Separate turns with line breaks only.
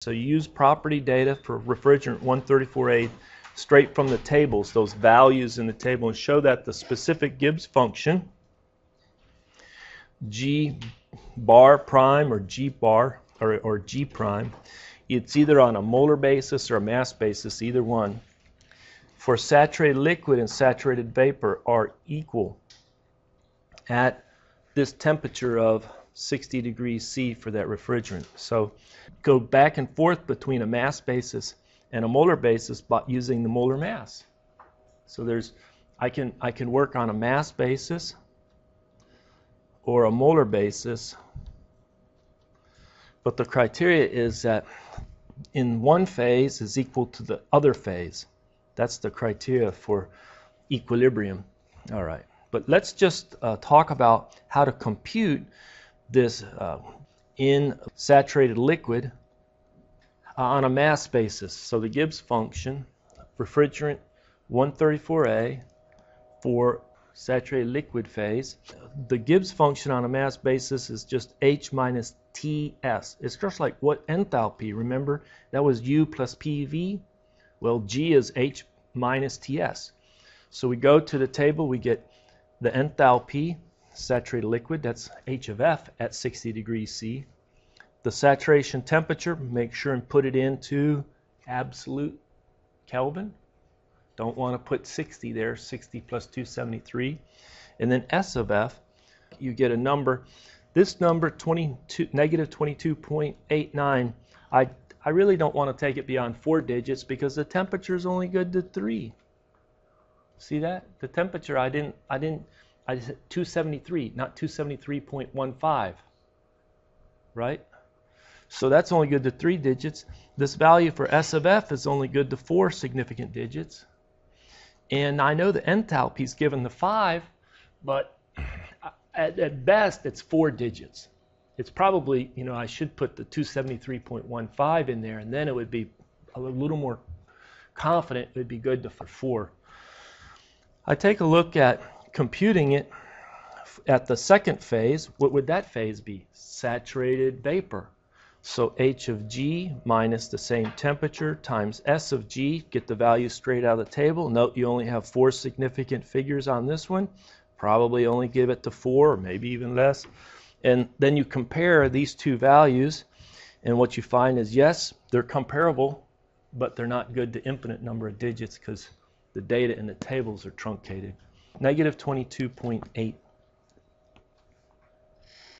So you use property data for refrigerant 134a straight from the tables, those values in the table, and show that the specific Gibbs function, G bar prime or G bar or G prime, it's either on a molar basis or a mass basis, either one, for saturated liquid and saturated vapor are equal at this temperature of 60 degrees C for that refrigerant. So go back and forth between a mass basis and a molar basis by using the molar mass. So I can work on a mass basis or a molar basis, but the criteria is that in one phase is equal to the other phase. That's the criteria for equilibrium. All right, but let's just talk about how to compute this in saturated liquid on a mass basis. So the Gibbs function, refrigerant 134a for saturated liquid phase, the Gibbs function on a mass basis is just H minus Ts. It's just like what enthalpy, remember? That was U plus PV. Well, G is H minus Ts. So we go to the table, we get the enthalpy, saturated liquid, that's H of F at 60 degrees C. The saturation temperature, make sure and put it into absolute Kelvin. Don't want to put 60 there, 60 plus 273. And then S of F, you get a number. This number, negative 22.89, I really don't want to take it beyond 4 digits because the temperature is only good to 3. See that? The temperature, I said 273, not 273.15, right? So that's only good to 3 digits. This value for S of F is only good to 4 significant digits. And I know the enthalpy is given to 5, but at best it's 4 digits. It's probably, I should put the 273.15 in there, and then it would be a little more confident it would be good for 4. I take a look at computing it at the second phase. What would that phase be? Saturated vapor. So H of G minus the same temperature times S of G, get the value straight out of the table. Note you only have 4 significant figures on this one. Probably only give it to 4 or maybe even less. And then you compare these two values, and what you find is, yes, they're comparable, but they're not good to infinite number of digits because the data in the tables are truncated. Negative 22.8.